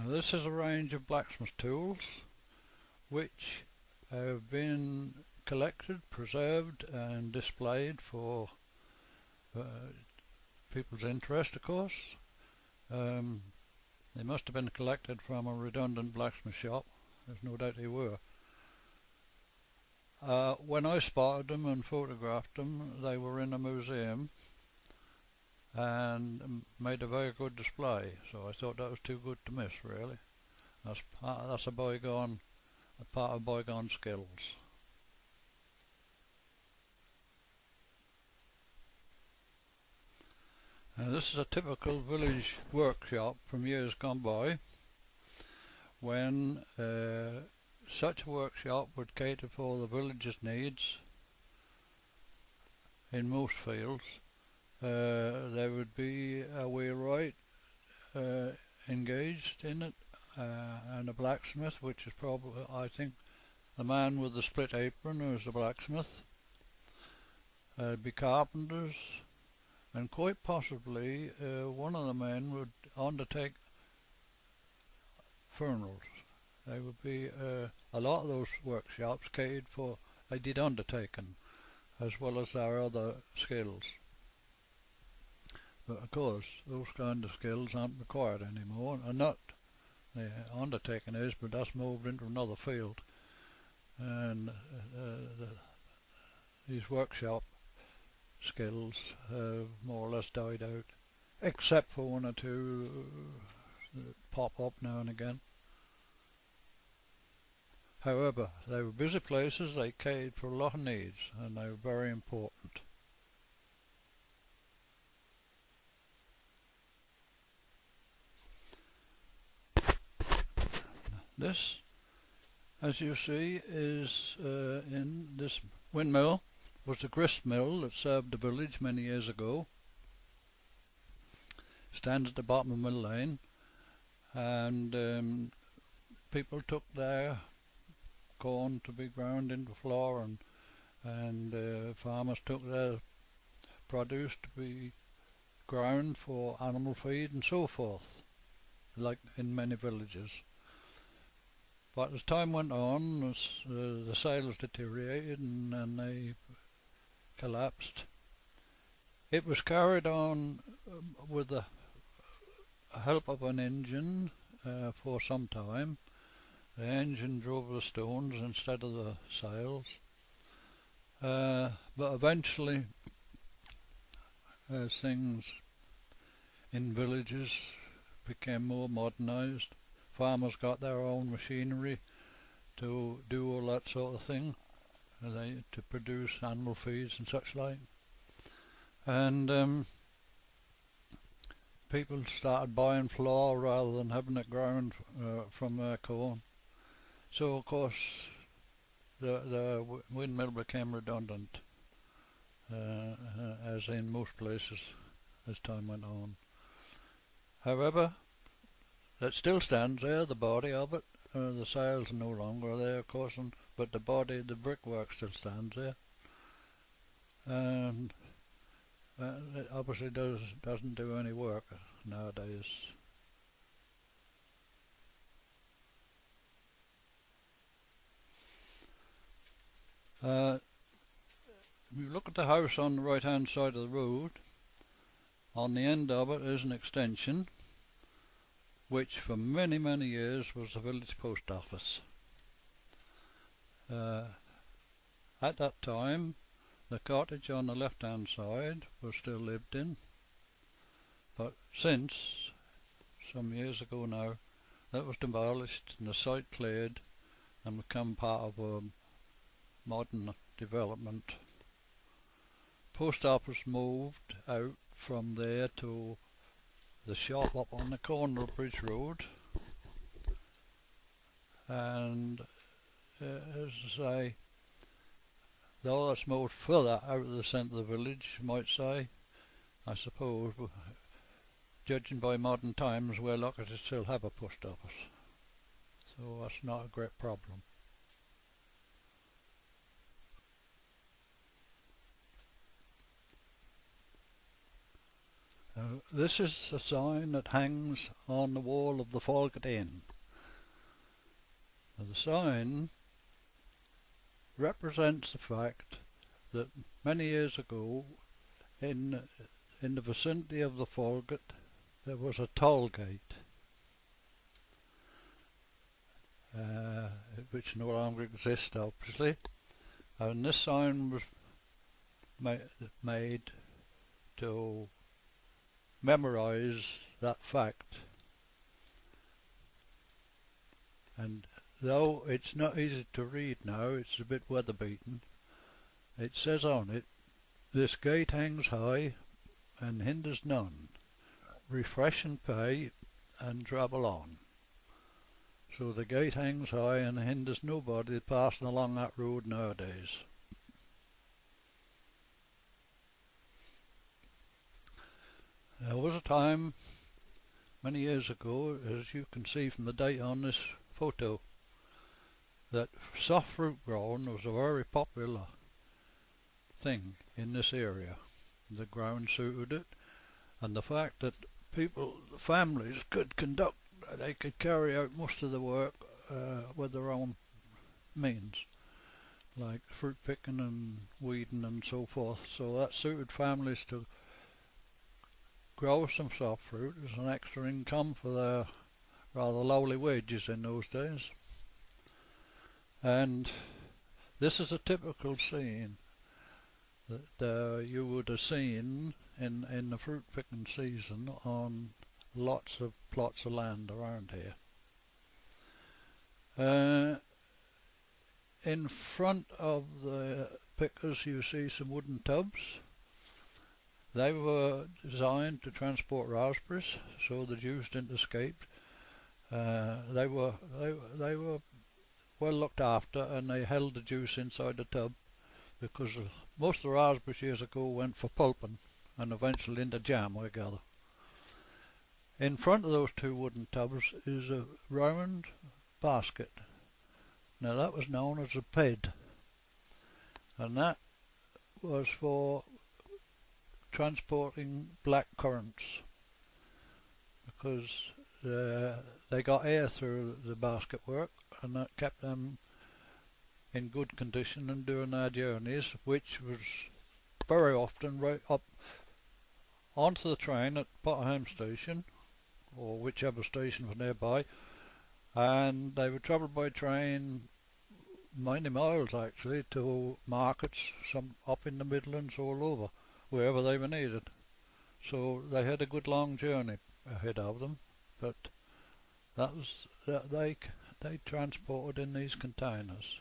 This is a range of blacksmith tools which have been collected, preserved and displayed for people's interest, of course. They must have been collected from a redundant blacksmith shop. There's no doubt they were. When I spotted them and photographed them, they were in a museum and made a very good display, so I thought that was too good to miss, really. That's a part of bygone skills. Now, this is a typical village workshop from years gone by, when such a workshop would cater for the village's needs. In most fields there would be a wheelwright engaged in it, and a blacksmith, which is probably, I think, the man with the split apron who is the blacksmith. There'd be carpenters, and quite possibly one of the men would undertake funerals. There would be a lot of those workshops catered for, they did undertaking as well as their other skills. But of course those kind of skills aren't required anymore, and not the undertaking is, but that's moved into another field, and these workshop skills have more or less died out, except for one or two that pop up now and again. However, they were busy places, they catered for a lot of needs, and they were very important. This, as you see, is in this windmill was a grist mill that served the village many years ago. Stands at the bottom of Mill Lane, and people took their corn to be ground into flour, and farmers took their produce to be ground for animal feed and so forth, like in many villages. But as time went on, the sales deteriorated and they collapsed. It was carried on with the help of an engine for some time. The engine drove the stones instead of the sails, but eventually, as things in villages became more modernised, farmers got their own machinery to do all that sort of thing, to produce animal feeds and such like, and people started buying flour rather than having it ground from their corn. So of course the windmill became redundant, as in most places as time went on. However, it still stands there, the body of it. The sails are no longer there, of course, but the body, the brickwork, still stands there, and it obviously doesn't do any work nowadays. If you look at the house on the right hand side of the road, on the end of it is an extension which for many years was the village post office. At that time the cottage on the left hand side was still lived in, but since some years ago now that was demolished and the site cleared and become part of a modern development. Post office moved out from there to the shop up on the corner of Bridge Road, and as I say, though that's moved further out of the centre of the village, you might say, I suppose, judging by modern times, we're lucky to still have a post office, so that's not a great problem. This is a sign that hangs on the wall of the Folgate Inn. Now, the sign represents the fact that many years ago in the vicinity of the Folgate there was a toll gate which no longer exists, obviously, and this sign was made to memorise that fact. And though it's not easy to read now, it's a bit weather beaten, it says on it, "This gate hangs high and hinders none. Refresh and pay and travel on." So the gate hangs high and hinders nobody passing along that road nowadays. There was a time many years ago, as you can see from the date on this photo, that soft fruit growing was a very popular thing in this area. The ground suited it, and the fact that families could they could carry out most of the work with their own means, like fruit picking and weeding and so forth. So that suited families to grow some soft fruit as an extra income for their rather lowly wages in those days. And this is a typical scene that you would have seen in the fruit picking season on lots of plots of land around here. In front of the pickers you see some wooden tubs. They were designed to transport raspberries so the juice didn't escape. They were well looked after, and they held the juice inside the tub, because most of the raspberries years ago went for pulping and eventually into jam, I gather. In front of those two wooden tubs is a round basket. Now that was known as a ped, and that was for transporting black currants, because they got air through the basket work, and that kept them in good condition and doing their journeys, which was very often right up onto the train at Heigham station, or whichever station was nearby, and they would travel by train many miles actually to markets, some up in the Midlands, all over, wherever they were needed. So they had a good long journey ahead of them, but they transported in these containers,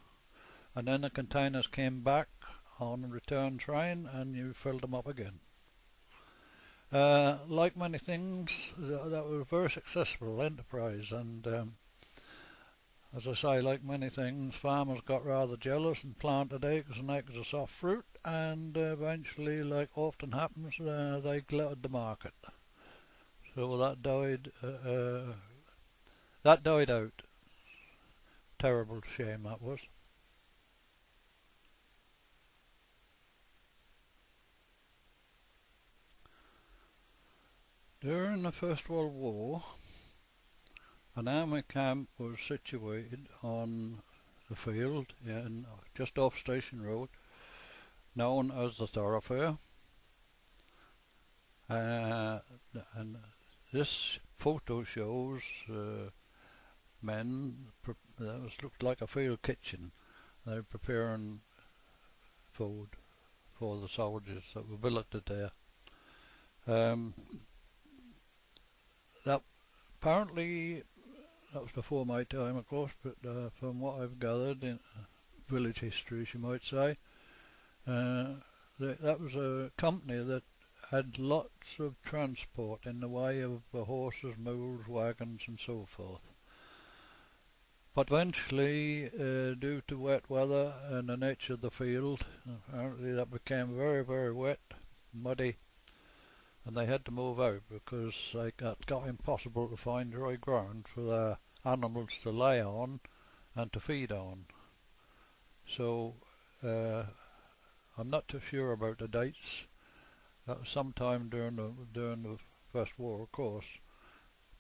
and then the containers came back on a return train and you filled them up again. Like many things, that was a very successful enterprise, and as I say, like many things, farmers got rather jealous and planted acres and acres of soft fruit, and eventually, like often happens, they glutted the market. So that died out. Terrible shame that was. During the First World War, an army camp was situated on the field just off Station Road, known as the Thoroughfare. And this photo shows men, that looked like a field kitchen. They were preparing food for the soldiers that were billeted there. That apparently, that was before my time, of course, but from what I've gathered in village history, as you might say, that was a company that had lots of transport in the way of horses, mules, wagons and so forth. But eventually, due to wet weather and the nature of the field, apparently that became very, very wet, muddy, and they had to move out because it got impossible to find dry ground for their animals to lay on and to feed on. So I'm not too sure about the dates, That was sometime during the First War, of course,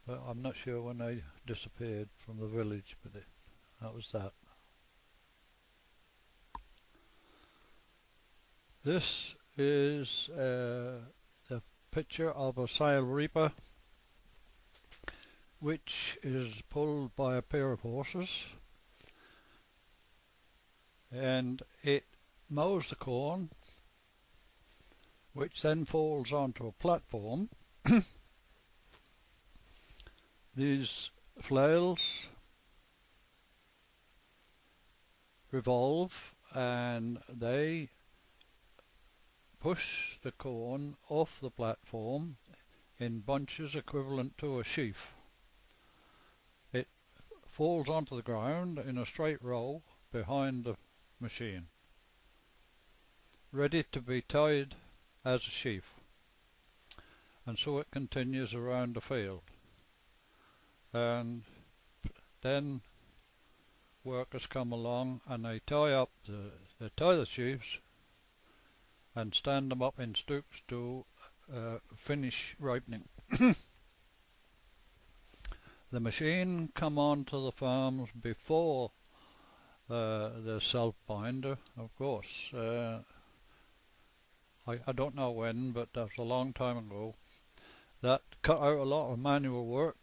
but I'm not sure when they disappeared from the village, but that was that. This is a picture of a sail reaper which is pulled by a pair of horses, and it mows the corn, which then falls onto a platform. These flails revolve and they push the corn off the platform in bunches equivalent to a sheaf. It falls onto the ground in a straight row behind the machine, ready to be tied as a sheaf, and so it continues around the field. And then workers come along and they tie the sheaves and stand them up in stooks to finish ripening. The machine come onto the farms before the self-binder, of course. I don't know when, but that was a long time ago. That cut out a lot of manual work,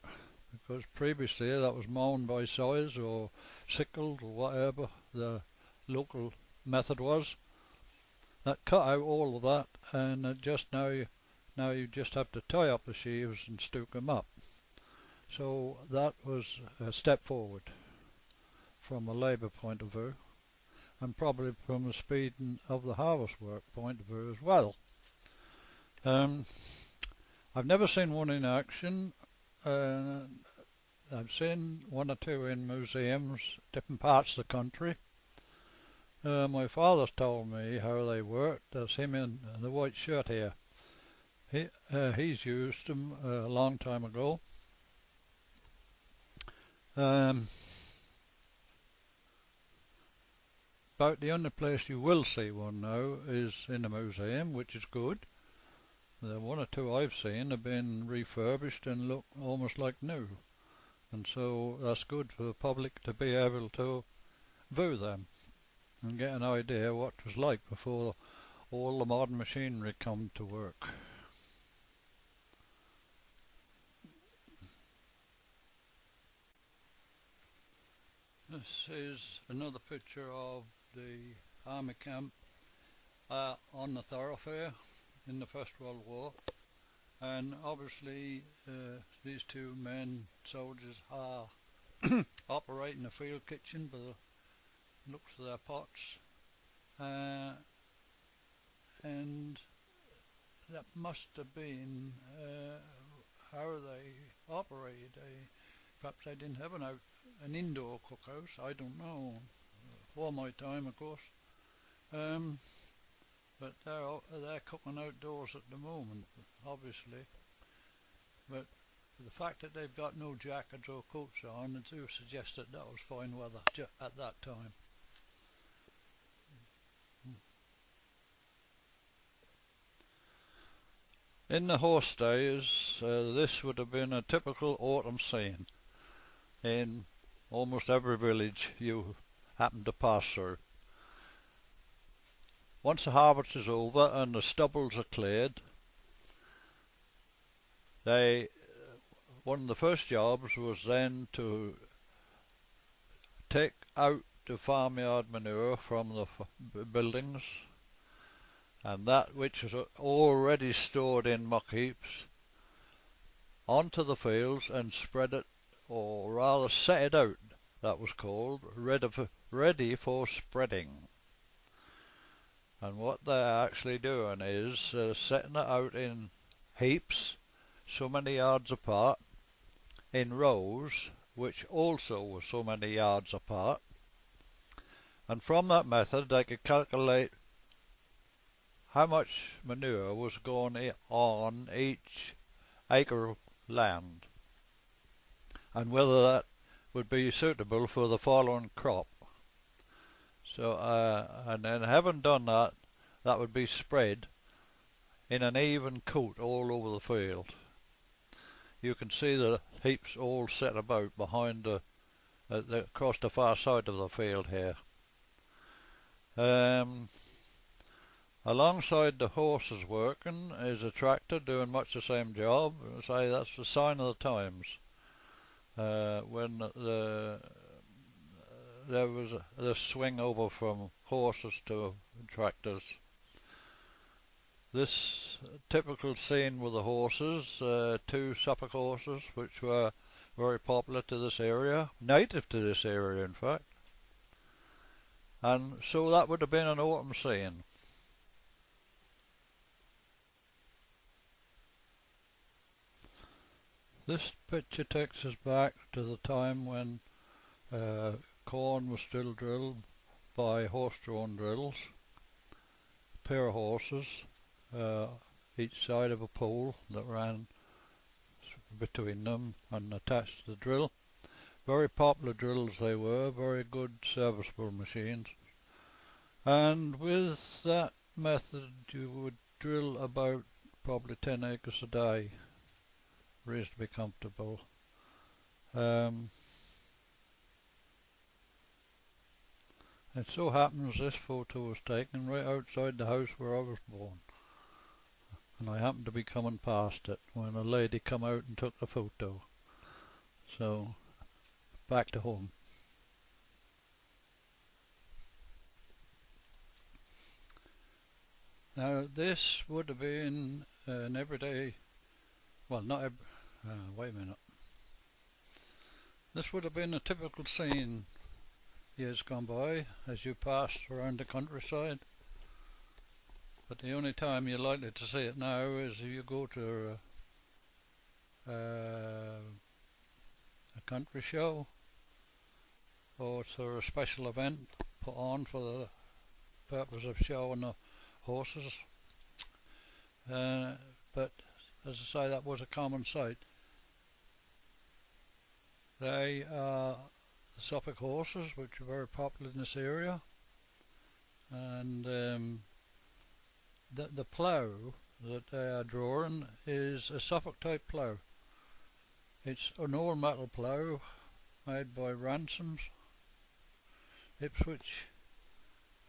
because previously that was mown by saws or sickles or whatever the local method was. That cut out all of that, and now you just have to tie up the sheaves and stook them up. So that was a step forward from a labour point of view, and probably from the speed of the harvest work point of view as well. I've never seen one in action. I've seen one or two in museums, different parts of the country. My father's told me how they worked. That's him in the white shirt here. He's used them a long time ago. About the only place you will see one now is in a museum, which is good. The one or two I've seen have been refurbished and look almost like new, and so that's good for the public to be able to view them and get an idea what it was like before all the modern machinery come to work. This is another picture of the army camp on the thoroughfare in the First World War, and obviously these two men, soldiers, are operating a field kitchen by the looks of their pots, and that must have been how they operated. Perhaps they didn't have an indoor cookhouse, I don't know, for my time of course, but they're cooking outdoors at the moment, obviously. But the fact that they've got no jackets or coats on, it do suggest that that was fine weather at that time. In the horse days, this would have been a typical autumn scene in almost every village you happen to pass through. Once the harvest is over and the stubbles are cleared, one of the first jobs was then to take out the farmyard manure from the buildings, and that which is already stored in muck heaps onto the fields and spread it, or rather set it out, that was called, ready for spreading. And what they're actually doing is setting it out in heaps, so many yards apart, in rows, which also were so many yards apart, and from that method they could calculate how much manure was going on each acre of land, and whether that would be suitable for the following crop. So, and then having done that, that would be spread in an even coat all over the field. You can see the heaps all set about behind across the far side of the field here. Alongside the horses working is a tractor doing much the same job. Say that's the sign of the times. When there was the swing over from horses to tractors. This typical scene with the horses, two Suffolk horses, which were very popular to this area, native to this area in fact. And so that would have been an autumn scene. This picture takes us back to the time when corn was still drilled by horse-drawn drills, a pair of horses, each side of a pole that ran between them and attached to the drill. Very popular drills they were, very good serviceable machines. And with that method you would drill about probably 10 acres a day, reasonably comfortable. It so happens this photo was taken right outside the house where I was born, and I happened to be coming past it when a lady come out and took the photo. So back to home. Now this would have been an everyday, well not every, wait a minute. This would have been a typical scene years gone by as you passed around the countryside. But the only time you're likely to see it now is if you go to a country show or to a special event put on for the purpose of showing the horses. But as I say, that was a common sight. They are the Suffolk horses, which are very popular in this area, and the plough that they are drawing is a Suffolk type plough. It's an all metal plough made by Ransom's, Ipswich,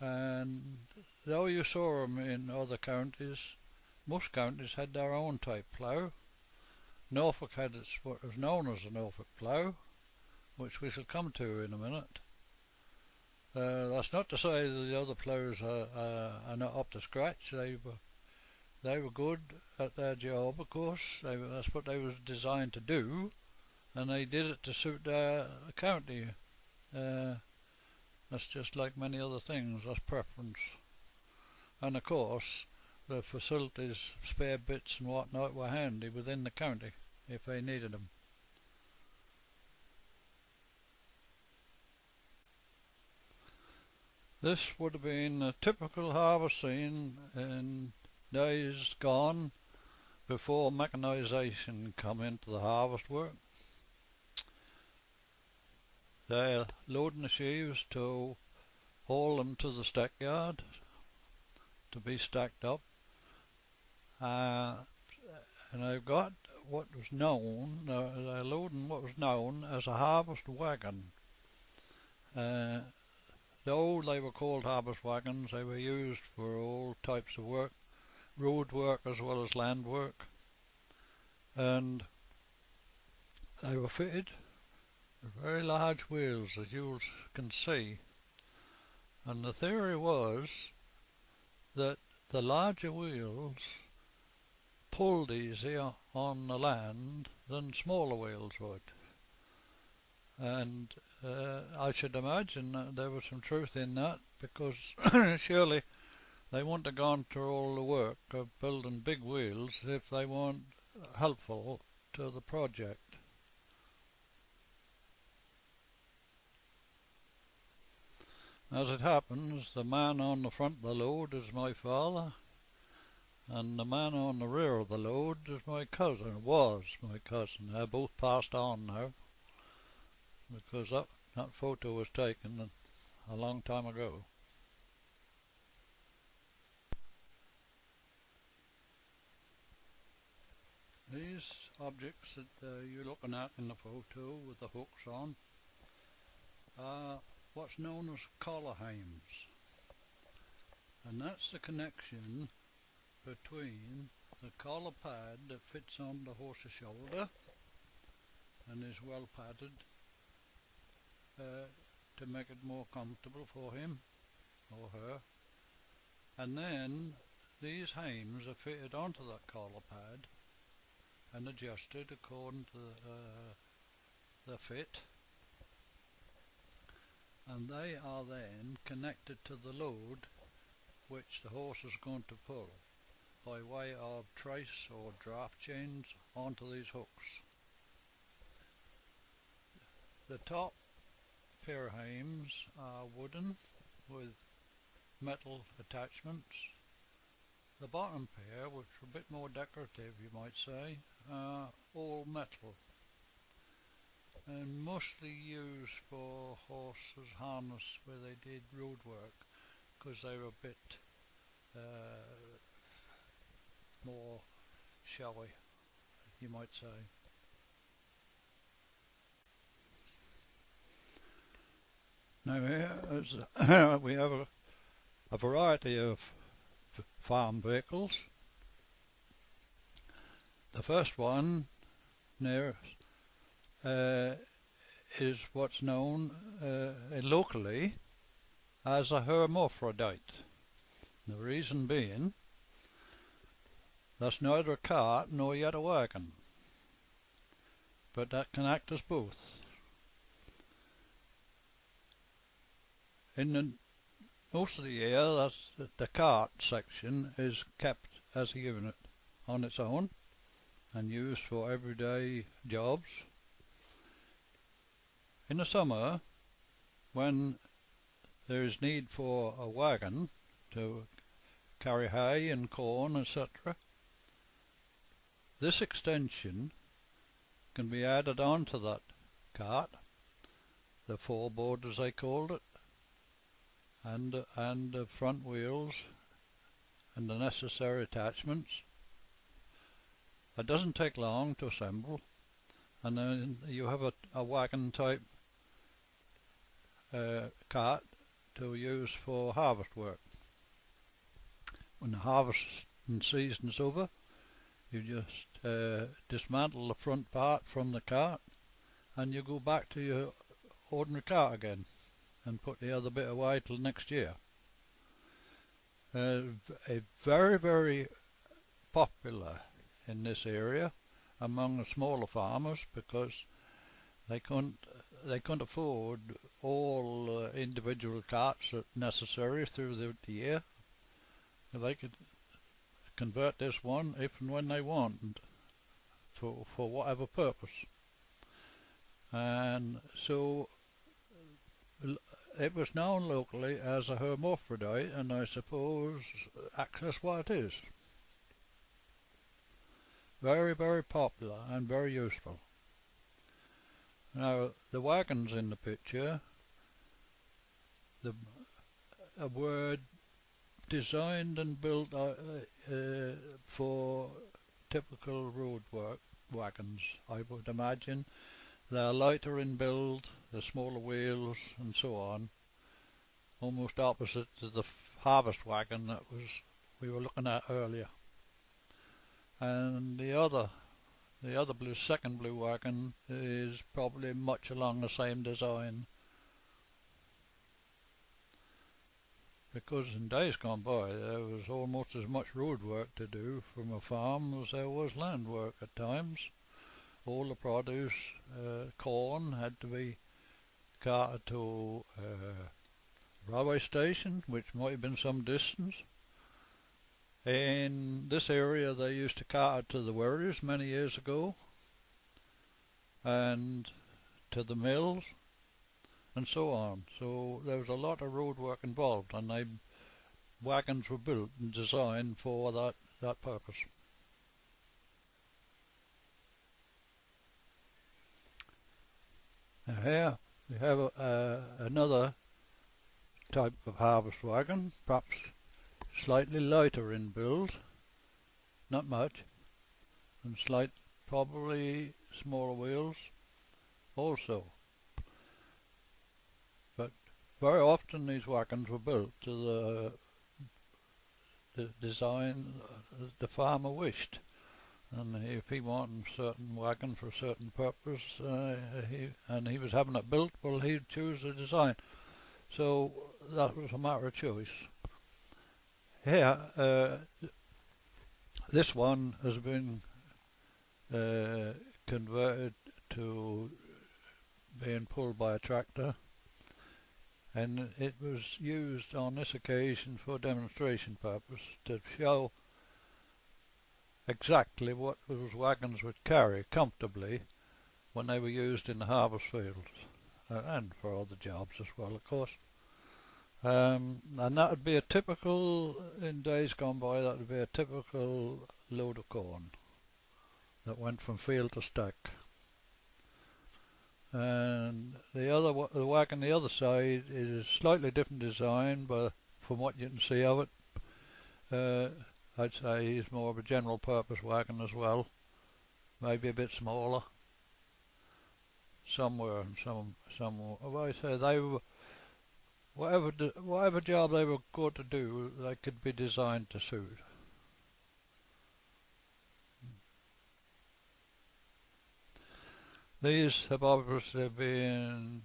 and though you saw them in other counties, most counties had their own type plough. Norfolk had what was known as a Norfolk plough, which we shall come to in a minute. That's not to say that the other ploughs are not up to scratch. They were good at their job, of course. That's what they were designed to do, and they did it to suit their county. That's just like many other things, that's preference. And of course, the facilities, spare bits and whatnot were handy within the county if they needed them. This would have been a typical harvest scene in days gone before mechanisation come into the harvest work. They're loading the sheaves to haul them to the stackyard to be stacked up, and they've got what was known, they're loading what was known as a harvest wagon. Though they were called harvest wagons, they were used for all types of work, road work as well as land work, and they were fitted with very large wheels, as you can see. And the theory was that the larger wheels pulled easier on the land than smaller wheels would. And I should imagine that there was some truth in that, because surely they wouldn't have gone through all the work of building big wheels if they weren't helpful to the project. As it happens, the man on the front of the load is my father, and the man on the rear of the load is my cousin, was my cousin. They're both passed on now, because that photo was taken a long time ago. These objects that you're looking at in the photo with the hooks on are what's known as collar heims, and that's the connection between the collar pad that fits on the horse's shoulder and is well padded to make it more comfortable for him or her, and then these heims are fitted onto that collar pad and adjusted according to the fit, and they are then connected to the load which the horse is going to pull by way of trace or draft chains onto these hooks. The top pair of heims are wooden with metal attachments. The bottom pair, which are a bit more decorative you might say, are all metal and mostly used for horses' harness where they did road work, because they were a bit more showy, you might say. Now here we have a variety of farm vehicles. The first one near is what's known locally as a hermaphrodite. The reason being, that's neither a cart nor yet a wagon, but that can act as both. In most of the year, that's the cart section is kept as a unit on its own and used for everyday jobs. In the summer, when there is need for a wagon to carry hay and corn, etc., this extension can be added onto that cart, the foreboard as they called it, and the front wheels and the necessary attachments. It doesn't take long to assemble, and then you have a wagon type cart to use for harvest work. When the harvesting season's over, you just dismantle the front part from the cart and you go back to your ordinary cart again and put the other bit away till next year. A very, very popular in this area among the smaller farmers, because they couldn't afford all individual carts that necessary through the year. They could convert this one if and when they wanted for whatever purpose, and so it was known locally as a hermaphrodite, and I suppose that's what it is. Very, very popular and very useful. Now the wagons in the picture were designed and built for typical road work wagons, I would imagine. They're lighter in build, the smaller wheels and so on, almost opposite to the harvest wagon that we were looking at earlier. And the other second blue wagon is probably much along the same design, because in days gone by there was almost as much road work to do from a farm as there was land work at times. All the produce, corn, had to be carted to a railway station, which might have been some distance. In this area they used to cart it to the wherries many years ago, and to the mills and so on. So there was a lot of road work involved, and wagons were built and designed for that purpose. Now here we have another type of harvest wagon, perhaps slightly lighter in build, not much, and probably smaller wheels also. But very often these wagons were built to the design the farmer wished. And if he wanted a certain wagon for a certain purpose, he was having it built, well, he'd choose the design. So that was a matter of choice. Here, this one has been converted to being pulled by a tractor, and it was used on this occasion for demonstration purpose to show exactly what those wagons would carry comfortably when they were used in the harvest fields, and for other jobs as well, of course. And that would be a typical, in days gone by, that would be a typical load of corn that went from field to stack. And the wagon the other side is a slightly different design, but from what you can see of it, I'd say it's more of a general purpose wagon as well, maybe a bit smaller. Somewhere and some. Well, I say they were whatever job they were going to do, they could be designed to suit. These have obviously been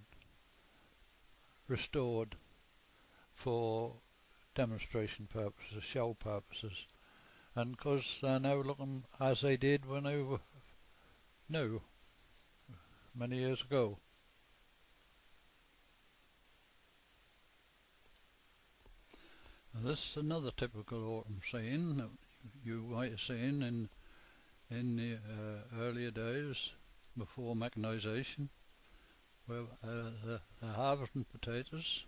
restored for demonstration purposes, show purposes, and because they're now looking as they did when they were new many years ago. Now this is another typical autumn scene that you might have seen in the earlier days before mechanisation, where they're harvesting potatoes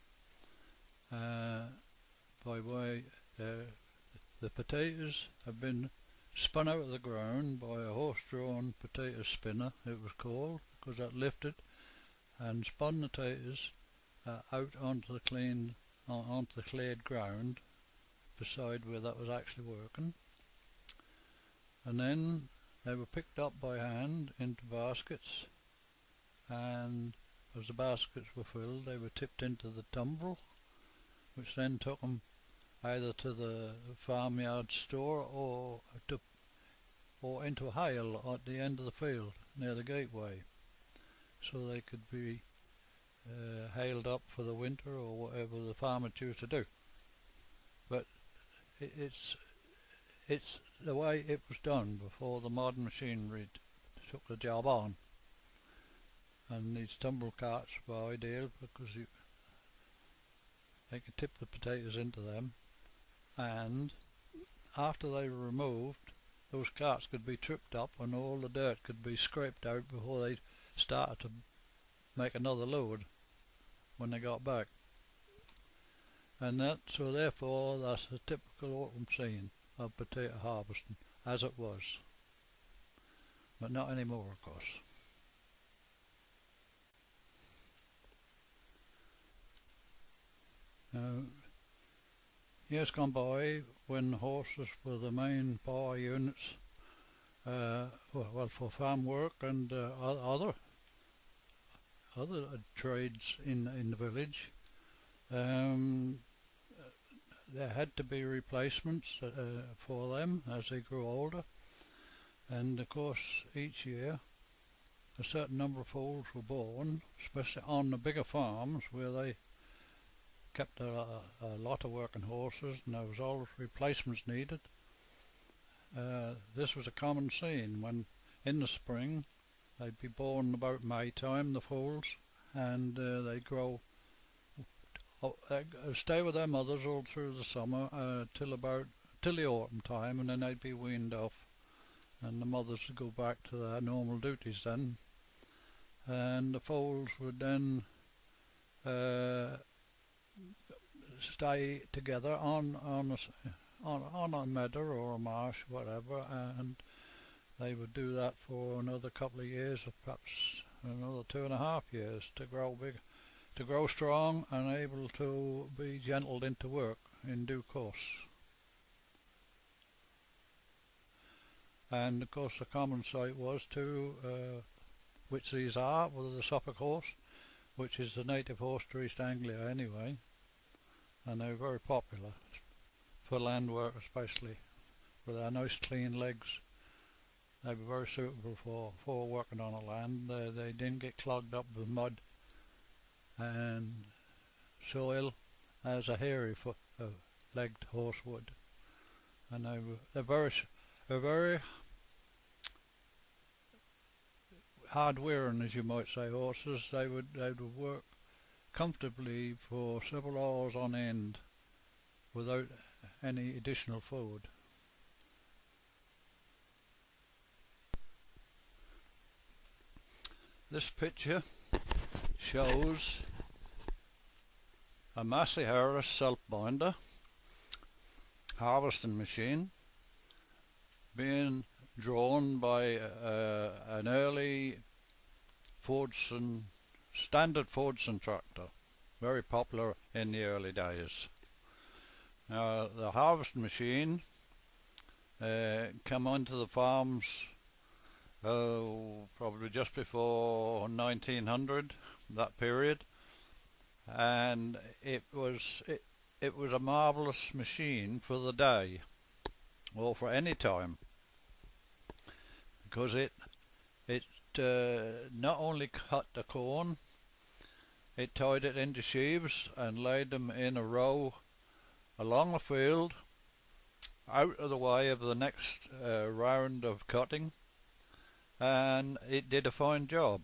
by way the potatoes have been spun out of the ground by a horse-drawn potato spinner, it was called, because that lifted and spun the potatoes out onto the cleared ground beside where that was actually working, and then they were picked up by hand into baskets, and as the baskets were filled they were tipped into the tumbrel, which then took them either to the farmyard store or into a hail at the end of the field near the gateway, so they could be hailed up for the winter or whatever the farmer chose to do. But it's the way it was done before the modern machinery took the job on. And these tumbrel carts were ideal because they could tip the potatoes into them, and after they were removed, those carts could be tripped up and all the dirt could be scraped out before they started to make another load when they got back. And so therefore that's a typical autumn scene of potato harvesting as it was, but not anymore, of course. Now, years gone by, when horses were the main power units, for farm work and other trades in the village, there had to be replacements for them as they grew older, and of course each year a certain number of foals were born, especially on the bigger farms where they kept a lot of working horses and there was always replacements needed. This was a common scene when in the spring they'd be born about May time, the foals, and they'd grow, stay with their mothers all through the summer till the autumn time, and then they'd be weaned off and the mothers would go back to their normal duties then, and the foals would then stay together on a meadow or a marsh, whatever, and they would do that for another couple of years, or perhaps another 2.5 years, to grow big, to grow strong and able to be gentled into work in due course. and of course the common sight was too, which these are, with the Suffolk horse, which is the native horse to East Anglia anyway, and they're very popular for land work especially, with their nice clean legs. They were very suitable for working on a land. They didn't get clogged up with mud and soil as a hairy legged horse would. And they're very hard wearing, as you might say, horses. They would work comfortably for several hours on end without any additional food. This picture shows a Massey Harris self-binder harvesting machine being drawn by an early standard Fordson tractor, very popular in the early days. Now the harvesting machine came onto the farms probably just before 1900, that period, and it was a marvellous machine for the day, or for any time, because it not only cut the corn, it tied it into sheaves and laid them in a row along the field, out of the way of the next round of cutting, and it did a fine job.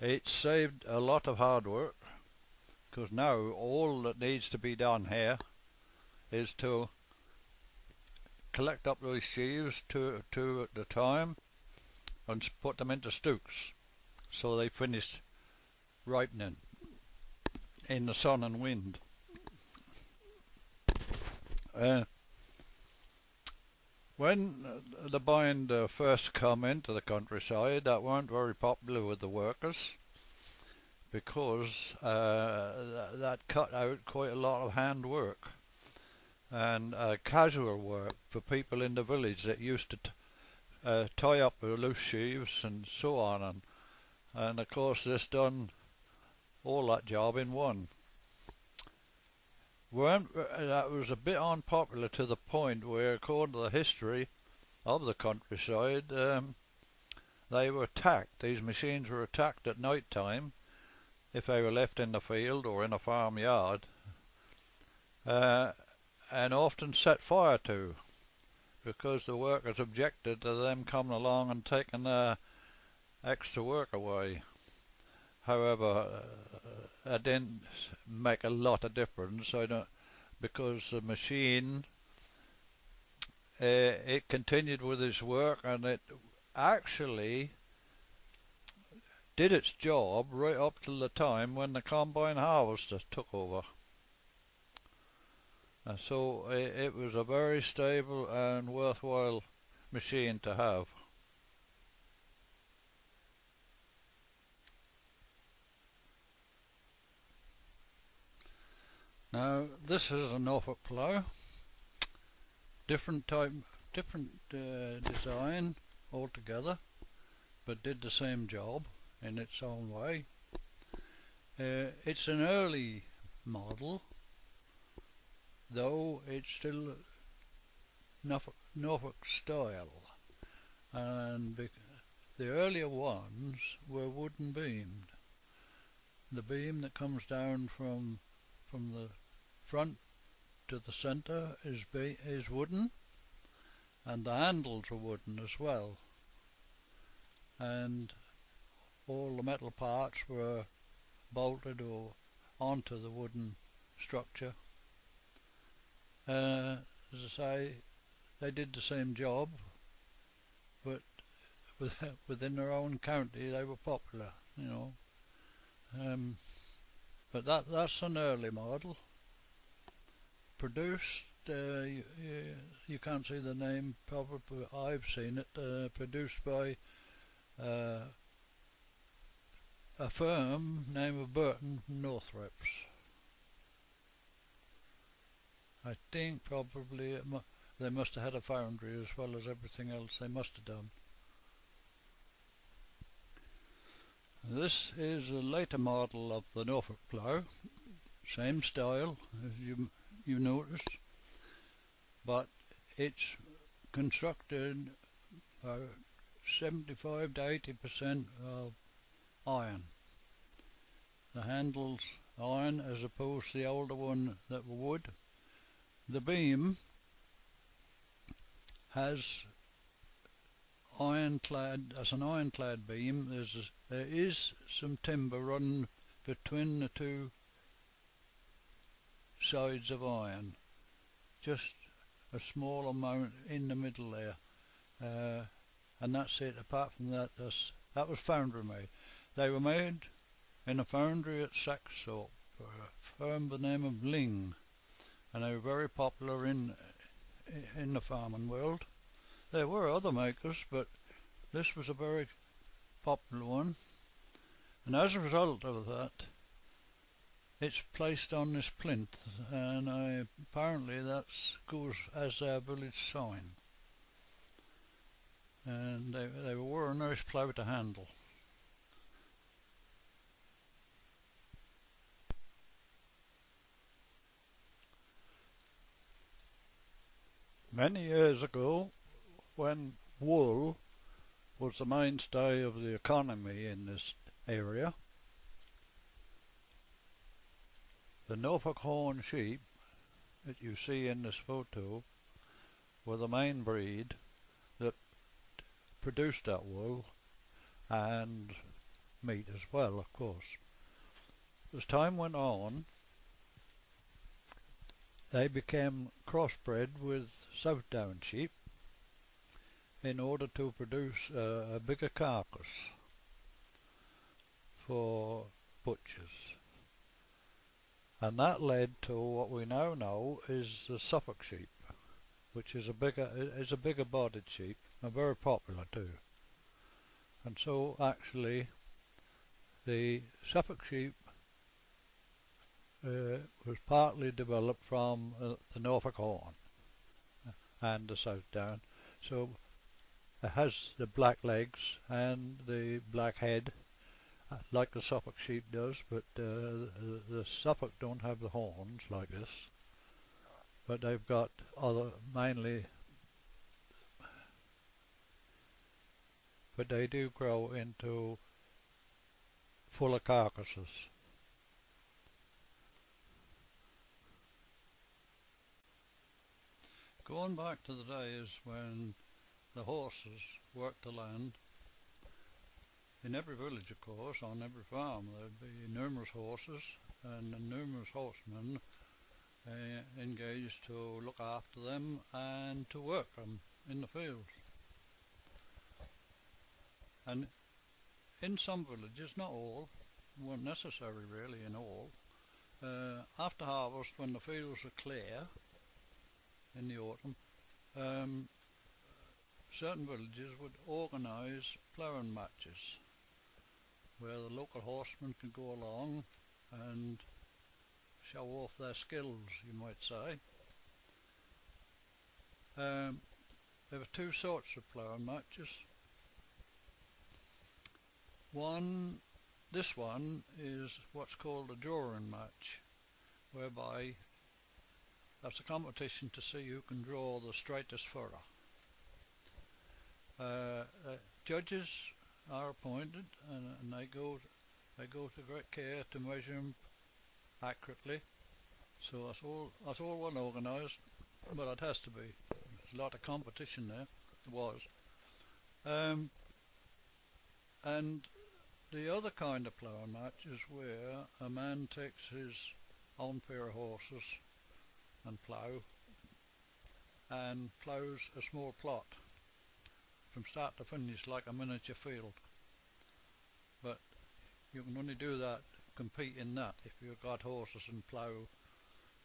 It saved a lot of hard work, because now all that needs to be done here is to collect up those sheaves, two at a time, and put them into stooks so they finish ripening in the sun and wind. When the binder first come into the countryside, that weren't very popular with the workers, because that cut out quite a lot of hand work and casual work for people in the village that used to tie up the loose sheaves and so on, and of course this done all that job in one. That was a bit unpopular, to the point where, according to the history of the countryside, they were attacked. These machines were attacked at night time if they were left in the field or in a farmyard, and often set fire to, because the workers objected to them coming along and taking their extra work away. However, it didn't make a lot of difference, because the machine, it continued with its work, and it actually did its job right up till the time when the combine harvester took over. And so it was a very stable and worthwhile machine to have. Now this is a Norfolk plough, different design altogether, but did the same job in its own way. It's an early model, though it's still Norfolk style, and the earlier ones were wooden beamed. The beam that comes down from the front to the centre is wooden, and the handles are wooden as well, and all the metal parts were bolted or onto the wooden structure. As I say, they did the same job, but within their own county they were popular, you know. But that's an early model. Produced, you can't see the name, probably I've seen it, produced by a firm named of Burton from Northrips. I think probably they must have had a foundry as well as everything else they must have done. This is a later model of the Norfolk plough, same style as you noticed, but it's constructed 75 to 80% of iron. The handle's iron as opposed to the older one that were wood. The beam has ironclad, as an ironclad beam. There is some timber running between the two sides of iron, just a small amount in the middle there, and that's it. Apart from that, that was foundry made. They were made in a foundry at Saxthorpe for a firm by the name of Ling, and they were very popular in the farming world. There were other makers, but this was a very popular one, and as a result of that, it's placed on this plinth, and apparently that goes as our village sign. And they were a nice plough to handle. Many years ago, when wool was the mainstay of the economy in this area, the Norfolk horn sheep that you see in this photo were the main breed that produced that wool and meat as well, of course. As time went on, they became crossbred with Southdown sheep in order to produce a bigger carcass for butchers, and that led to what we now know is the Suffolk sheep, which is a bigger bodied sheep and very popular too. And so actually the Suffolk sheep was partly developed from the Norfolk horn and the Southdown. So it has the black legs and the black head like the Suffolk sheep does, but the Suffolk don't have the horns like this, but they've got other mainly, but they do grow into fuller carcasses. Going back to the days when the horses worked the land, in every village of course, on every farm there'd be numerous horses and numerous horsemen engaged to look after them and to work them in the fields. And in some villages, not all, weren't necessary really in all, after harvest when the fields are clear in the autumn, certain villages would organise ploughing matches where the local horsemen could go along and show off their skills, you might say. There were two sorts of ploughing matches. This one is what's called a drawing match, whereby that's a competition to see who can draw the straightest furrow. Judges are appointed, and they go to great care to measure them accurately. So that's all well organised, but it has to be. There's a lot of competition there. There was, and the other kind of ploughing match is where a man takes his own pair of horses and ploughs a small plot from start to finish like a miniature field. But you can only do that, compete in that, if you've got horses and plough,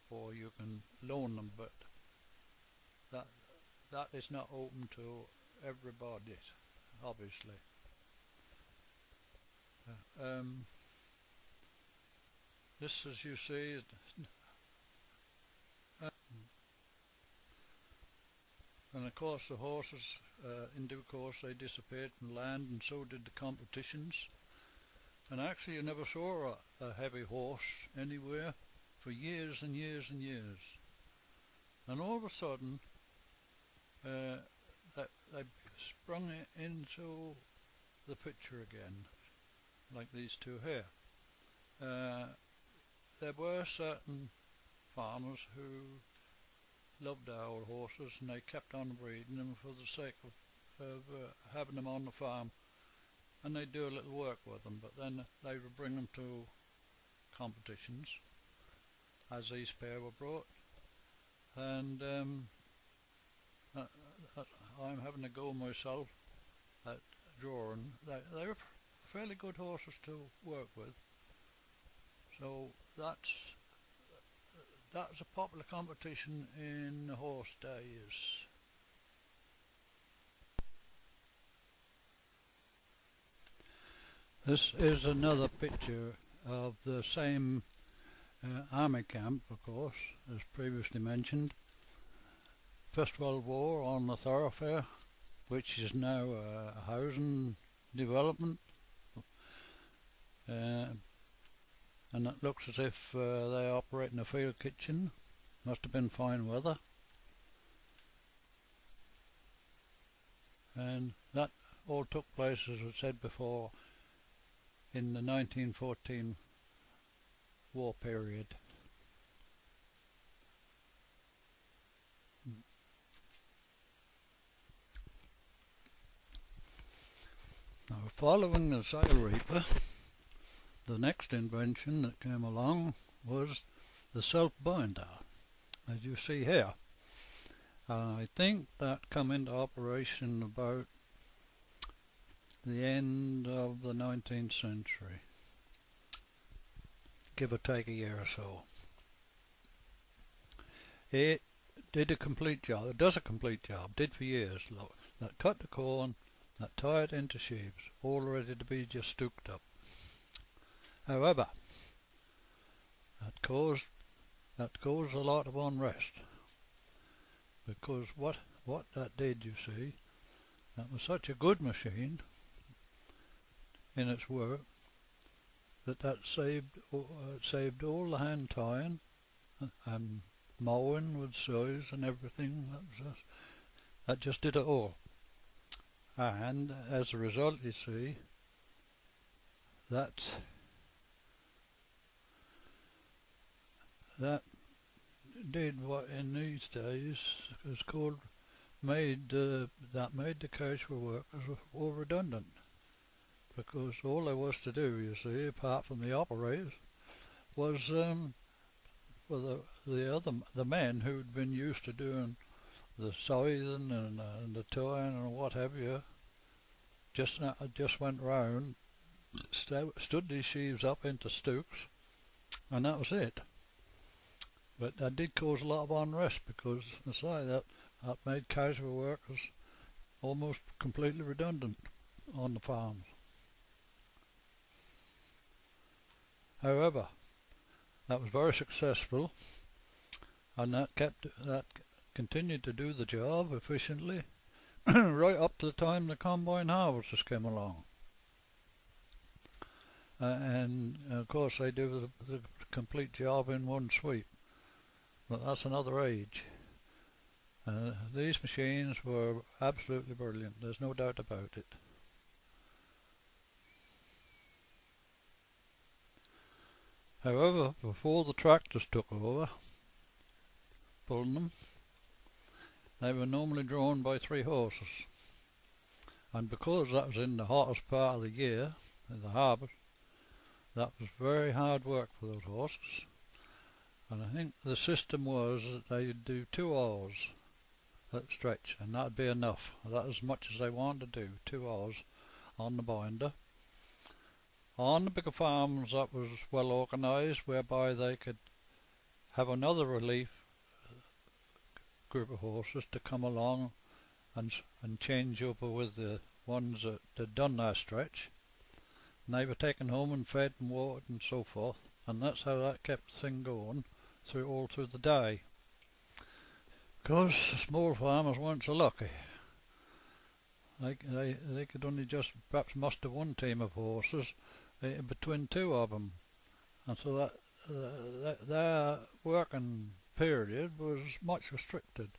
or you can loan them, but that is not open to everybody, obviously. This, as you see, And of course the horses, in due course, they disappeared from land, and so did the competitions. And actually you never saw a heavy horse anywhere for years and years and years. And all of a sudden they sprung into the picture again, like these two here. There were certain farmers who loved our horses, and they kept on breeding them for the sake of having them on the farm, and they'd do a little work with them, but then they would bring them to competitions, as these pair were brought. And I'm having a go myself at drawing. They were fairly good horses to work with, so that's a popular competition in the horse days. This is another picture of the same army camp, of course, as previously mentioned. First World War on the thoroughfare, which is now a housing development, and it looks as if they operate in a field kitchen. Must have been fine weather. And that all took place, as I said before, in the 1914 war period. Now, following the sail reaper, the next invention that came along was the self-binder, as you see here. I think that came into operation about the end of the 19th century, give or take a year or so. It did a complete job, it does a complete job, did for years. Look, that cut the corn, that tie it into sheaves, all ready to be just stooked up. However, that caused a lot of unrest, because what that did, you see, that was such a good machine in its work that saved all the hand tying and mowing with saws and everything. That just did it all. And as a result, you see, that did what in these days is called made the casual workers all redundant, because all there was to do, you see, apart from the operators, was for the men who'd been used to doing the scything and the tying and what have you, just went round, stood these sheaves up into stooks, and that was it. But that did cause a lot of unrest, because, as I say, that made casual workers almost completely redundant on the farms. However, that was very successful, and that continued to do the job efficiently right up to the time the combine harvesters came along. And of course they do the complete job in one sweep. But that's another age. These machines were absolutely brilliant, there's no doubt about it. However, before the tractors took over pulling them, they were normally drawn by 3 horses. And because that was in the hottest part of the year, in the harvest, that was very hard work for those horses. And I think the system was that they'd do 2 hours at stretch, and that'd be enough. That was as much as they wanted to do, 2 hours on the binder. On the bigger farms, that was well organised, whereby they could have another relief group of horses to come along and change over with the ones that had done their stretch. And they were taken home and fed and watered and so forth, and that's how that kept the thing going all through the day. Because small farmers weren't so lucky. They could only just perhaps muster one team of horses between two of them, and so their working period was much restricted.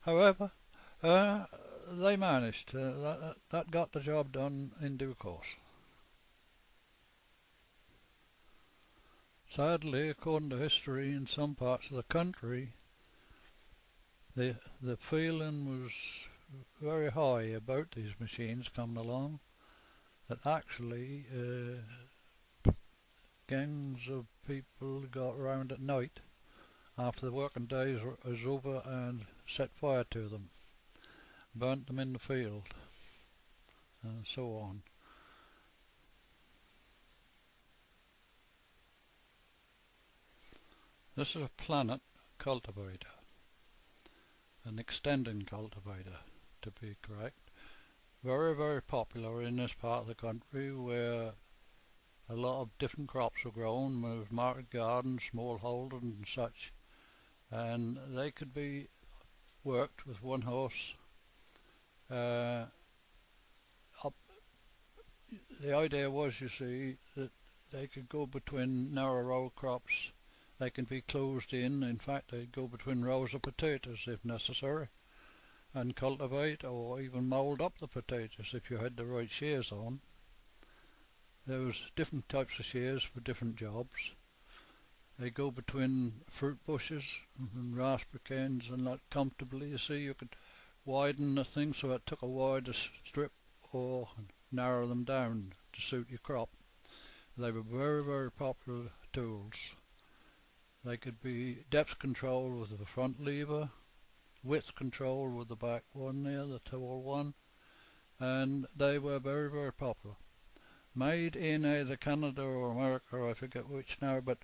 However, they managed. That got the job done in due course. Sadly, according to history, in some parts of the country, the feeling was very high about these machines coming along, that actually gangs of people got round at night after the working days was over and set fire to them, burnt them in the field, and so on. This is a planet cultivator, an extending cultivator to be correct. Very, very popular in this part of the country where a lot of different crops are grown with market gardens, small holdings and such, and they could be worked with one horse up. The idea was, you see, that they could go between narrow row crops. They can be closed in fact they'd go between rows of potatoes if necessary, and cultivate or even mould up the potatoes if you had the right shears on. There was different types of shears for different jobs. They go between fruit bushes and raspberry canes and that comfortably. You see, you could widen the thing so it took a wider strip or narrow them down to suit your crop. They were very, very popular tools. They could be depth control with the front lever, width control with the back one there, the tall one, and they were very, very popular. Made in either Canada or America, I forget which now, but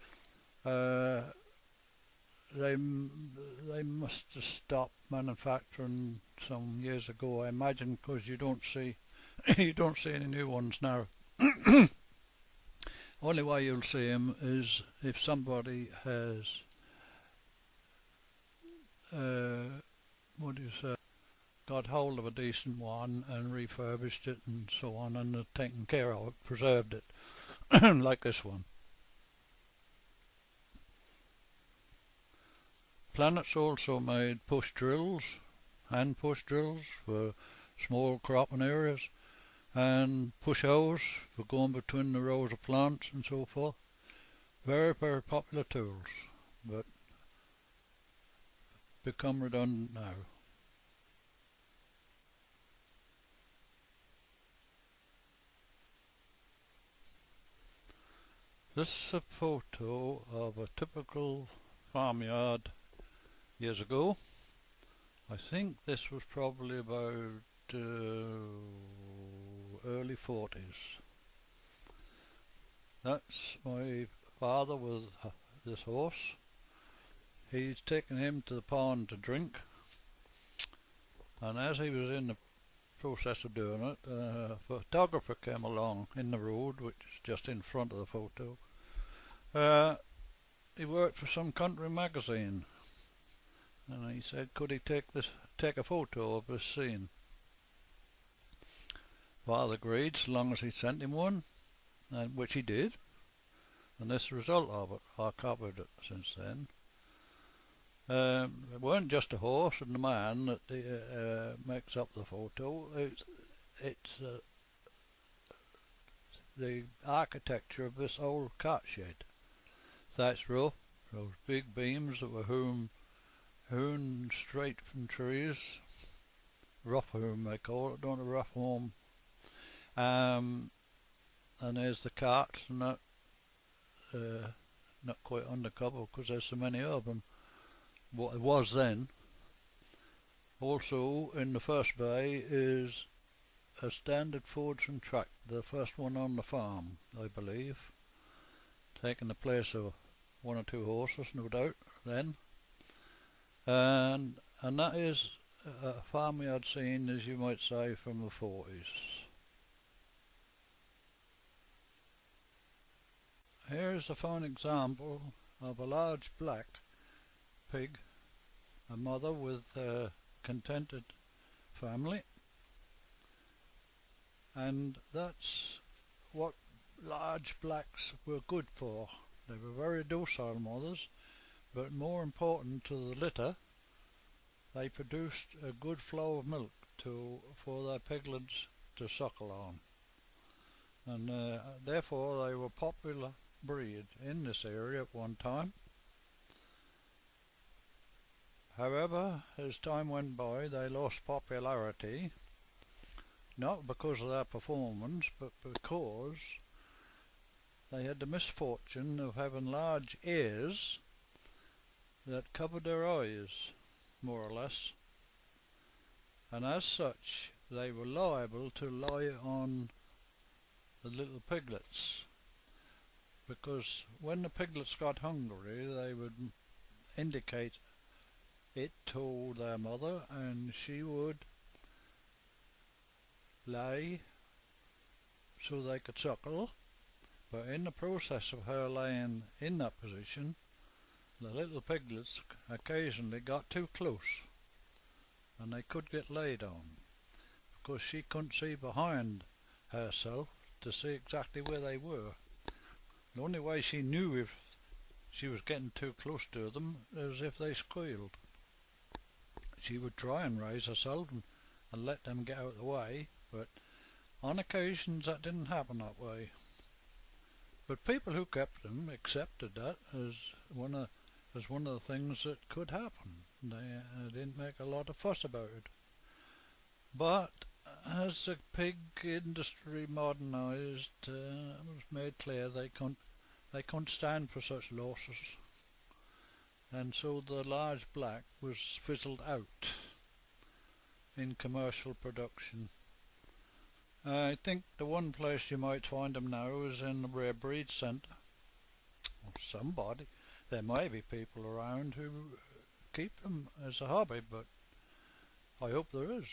they must have stopped manufacturing some years ago, I imagine, because you don't see you don't see any new ones now. Only way you'll see them is if somebody has got hold of a decent one and refurbished it and so on, and taken care of it, preserved it, like this one. Planets also made push drills, hand push drills for small cropping areas, and push hoes for going between the rows of plants and so forth. Very, very popular tools, but become redundant now. This is a photo of a typical farmyard years ago. I think this was probably about early 40s. That's my father with this horse. He's taken him to the pond to drink, and as he was in the process of doing it, a photographer came along in the road, which is just in front of the photo. He worked for some country magazine, and he said, could he take a photo of this scene? Father agreed, so long as he sent him one, and which he did, and this is the result of it. I covered it since then. It weren't just a horse and a man that makes up the photo. It's the architecture of this old cart shed. Thatched roof, those big beams that were hewn straight from trees, rough hewn they call it, don't a rough home. And there's the carts, and that not quite undercover because there's so many of them. What it was then. Also in the first bay is a standard forge and track, the first one on the farm, I believe, taking the place of one or two horses, no doubt, then. And that is a farmyard scene, as you might say, from the 40s. Here's a fine example of a large black pig, a mother with a contented family, and that's what large blacks were good for. They were very docile mothers, but more important to the litter, they produced a good flow of milk for their piglets to suckle on, and therefore they were a popular breed in this area at one time. However, as time went by, they lost popularity, not because of their performance, but because they had the misfortune of having large ears that covered their eyes, more or less, and as such they were liable to lie on the little piglets, because when the piglets got hungry they would indicate it to their mother, and she would lay so they could suckle, but in the process of her laying in that position, the little piglets occasionally got too close and they could get laid on, because she couldn't see behind herself to see exactly where they were. The only way she knew if she was getting too close to them is if they squealed. She would try and raise herself and let them get out of the way, but on occasions that didn't happen that way. But people who kept them accepted that as one of the things that could happen. They didn't make a lot of fuss about it. But as the pig industry modernised, it was made clear they couldn't stand for such losses, and so the large black was fizzled out in commercial production. I think the one place you might find them now is in the Rare Breed Centre. There may be people around who keep them as a hobby, but I hope there is,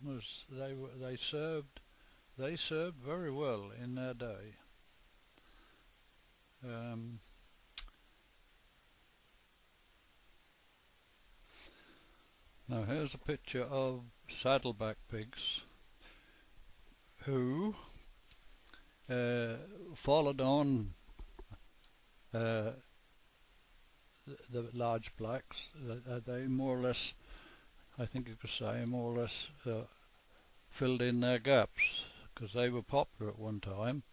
because they served very well in their day. Now here's a picture of saddleback pigs who followed on the large blacks. They more or less, I think you could say, more or less filled in their gaps, because they were popular at one time.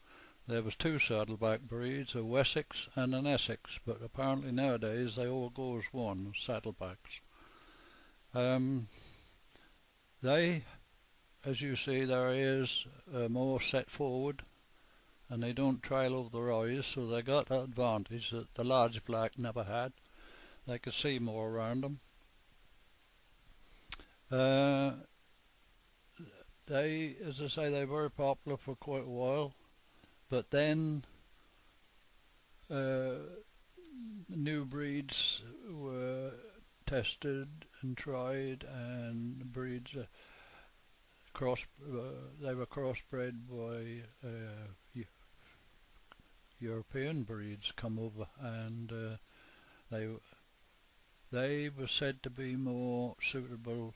There was two saddleback breeds, a Wessex and an Essex, but apparently nowadays they all go as one, saddlebacks. They, as you see, their ears are more set forward and they don't trail over their eyes, so they got that advantage that the large black never had. They could see more around them. They, as I say, they were very popular for quite a while, but then new breeds were tested and tried, and breeds they were crossbred by European breeds come over, and they were said to be more suitable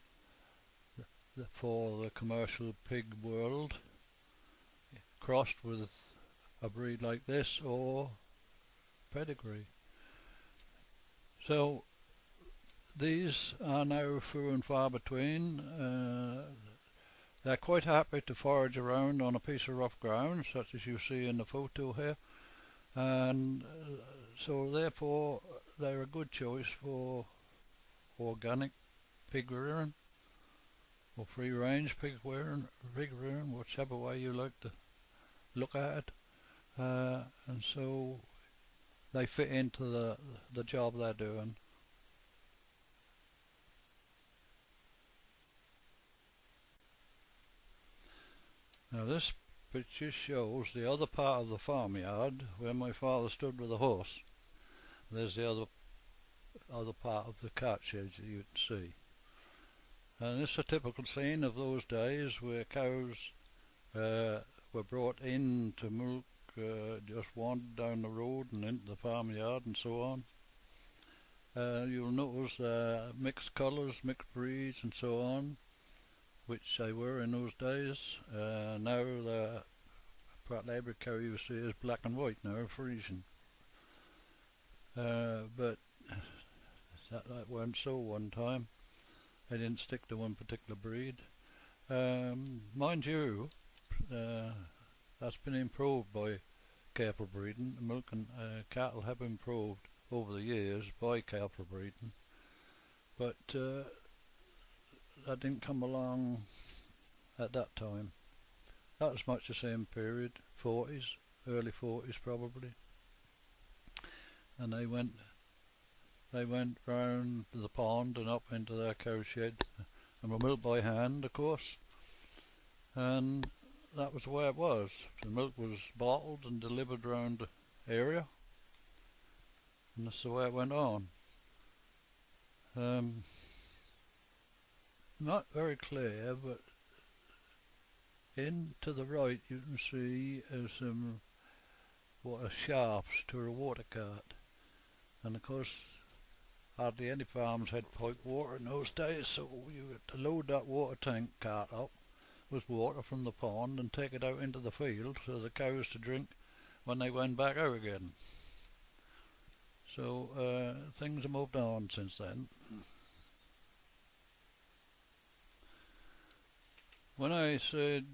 for the commercial pig world, crossed with a breed like this or pedigree. So these are now few and far between. They're quite happy to forage around on a piece of rough ground, such as you see in the photo here, and so therefore they're a good choice for organic pig rearing or free range pig rearing, whichever way you like to look at it, and so they fit into the job they're doing. Now this picture shows the other part of the farmyard where my father stood with the horse. There's the other part of the cart shed that you can see. And this is a typical scene of those days where cows were brought in to milk, just wandered down the road and into the farmyard and so on. you'll notice mixed colours, mixed breeds and so on, which they were in those days. Now practically every cow you see is black and white now, Frisian. But that weren't so one time. They didn't stick to one particular breed. Mind you, that's been improved by careful breeding. Milk and cattle have improved over the years by careful breeding, but that didn't come along at that time. That was much the same period, 40s, early 40s probably, and they went round the pond and up into their cow shed and were milked by hand, of course, and that was the way it was. The milk was bottled and delivered round the area, and that's the way it went on. Not very clear, but in to the right you can see some water shafts to a water cart, and of course hardly any farms had pipe water in those days, so you had to load that water tank cart up with water from the pond and take it out into the field for the cows to drink when they went back out again. So things have moved on since then. When I said,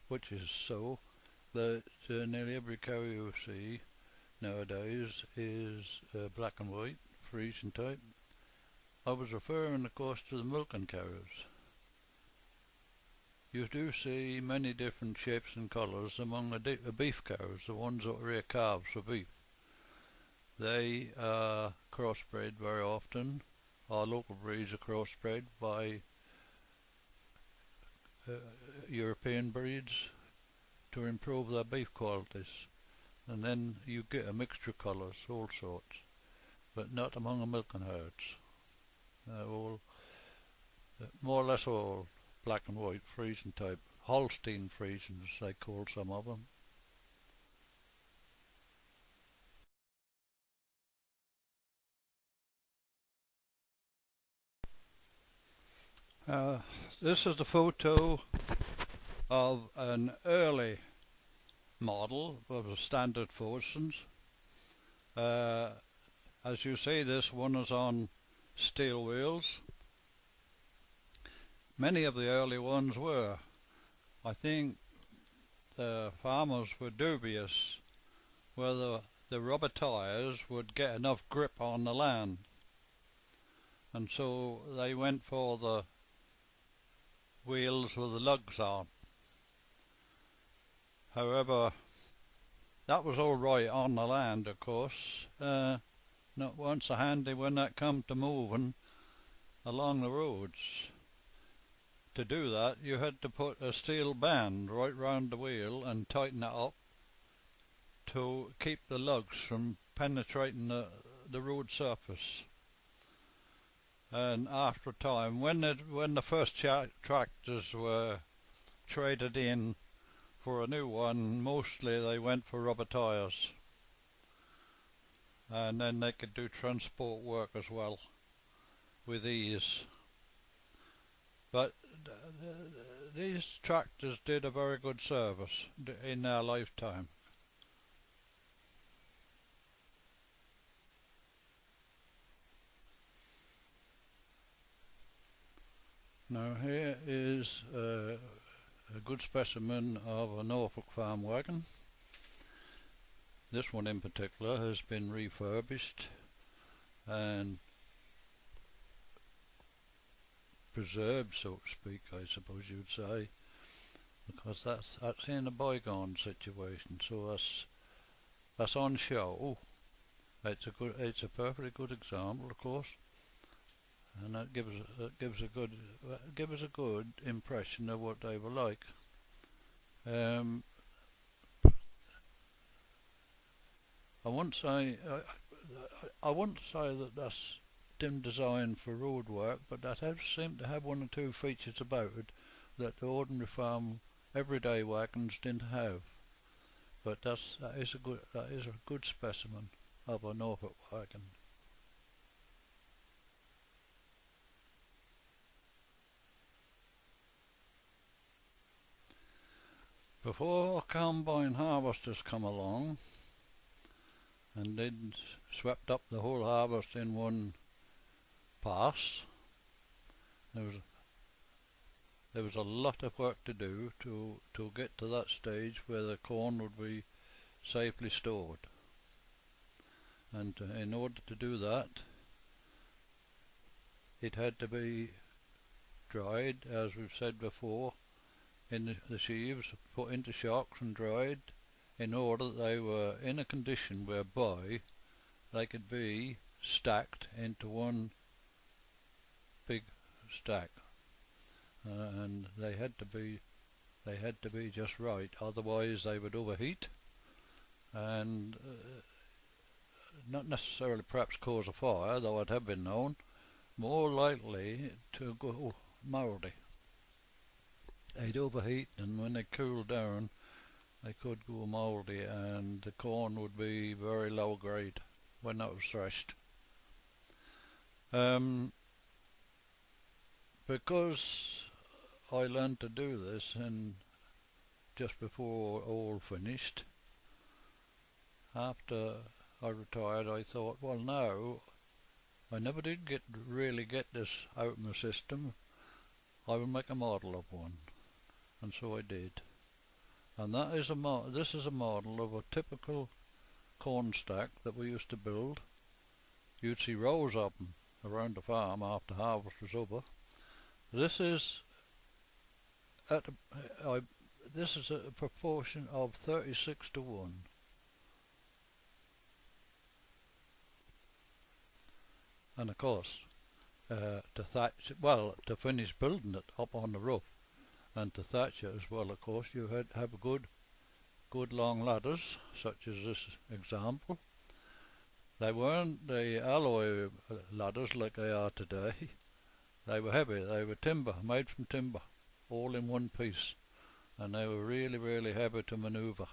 which is so, that nearly every cow you see nowadays is black and white, Frisian type, I was referring of course to the milking cows. You do see many different shapes and colours among the beef cows, the ones that rear calves for beef. They are crossbred very often. Our local breeds are crossbred by European breeds to improve their beef qualities, and then you get a mixture of colours, all sorts, but not among the milking herds. They're all, more or less all, black and white, Friesian type, Holstein Friesians they call some of them. This is the photo of an early model of the standard Forsons. As you see, this one is on steel wheels. Many of the early ones were. I think the farmers were dubious whether the rubber tyres would get enough grip on the land, and so they went for the wheels with the lugs on. However, that was all right on the land, of course. Not once so handy when that come to moving along the roads. To do that, you had to put a steel band right round the wheel and tighten it up to keep the lugs from penetrating the road surface. And after a time, when the first tractors were traded in for a new one, mostly they went for rubber tyres, and then they could do transport work as well with ease. But these tractors did a very good service in their lifetime. Now here is a good specimen of a Norfolk farm wagon. This one in particular has been refurbished and preserved, so to speak, I suppose you'd say, because that's in a bygone situation. So that's on show. It's a perfectly good example, of course, and that gives us a good impression of what they were like. I won't say that that's dim design for road work, but that seemed to have one or two features about it that the ordinary farm everyday wagons didn't have. But that is a good specimen of a Norfolk wagon. Before combine harvesters come along and they'd swept up the whole harvest in one pass, there was a lot of work to do to get to that stage where the corn would be safely stored. And in order to do that, it had to be dried, as we've said before, in the sheaves, put into shocks and dried, in order that they were in a condition whereby they could be stacked into one big stack, and they had to be just right, otherwise they would overheat and not necessarily perhaps cause a fire, though it had been known, more likely to go mouldy. They'd overheat, and when they cooled down they could go mouldy, and the corn would be very low grade when that was threshed. Because I learned to do this and just before all finished, after I retired, I thought, well, now I never did really get this out of my system. I will make a model of one, and so I did. And that is this is a model of a typical corn stack that we used to build. You'd see rows of them around the farm after harvest was over. This is this is a proportion of 36:1. And of course, to finish building it up on the roof and to thatch it as well, of course, you had to have good long ladders, such as this example. They weren't the alloy ladders like they are today. They were heavy. They were timber, made from timber, all in one piece, and they were really, really heavy to maneuver.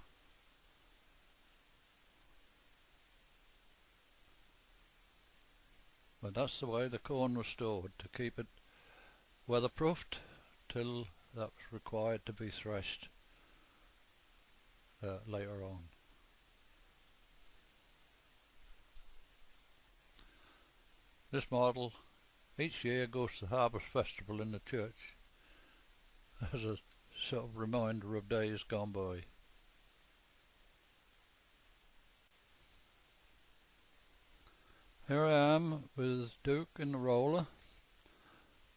But that's the way the corn was stored, to keep it weatherproofed till that was required to be threshed later on. This model each year goes to the Harvest Festival in the church as a sort of reminder of days gone by. Here I am with Duke in the roller,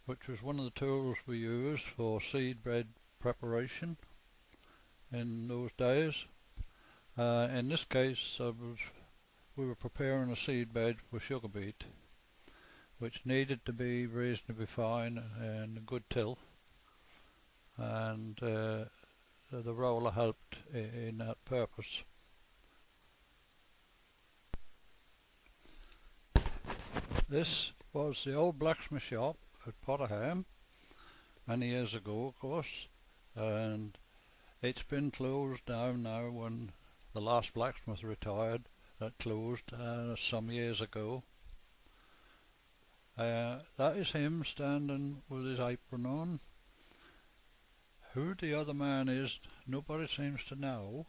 which was one of the tools we used for seed bed preparation in those days. In this case, we were preparing a seed bed for sugar beet, which needed to be reasonably fine and good tilth, and the roller helped in that purpose. This was the old blacksmith shop at Heigham many years ago, of course, and it's been closed down now. When the last blacksmith retired, that closed some years ago. That is him standing with his apron on. Who the other man is, nobody seems to know,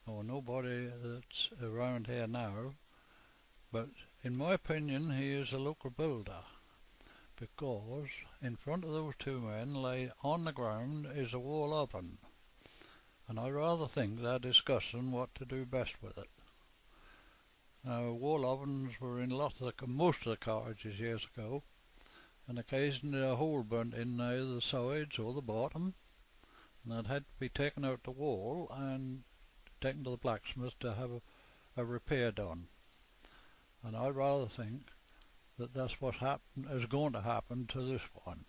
or nobody that's around here now, but in my opinion he is a local builder, because in front of those two men lay on the ground is a wall oven, and I rather think they're discussing what to do best with it. Now, wall ovens were in most of the cottages years ago, and occasionally a hole burnt in either the sides or the bottom, and that had to be taken out the wall and taken to the blacksmith to have a repair done. And I rather think that that's what is going to happen to this one.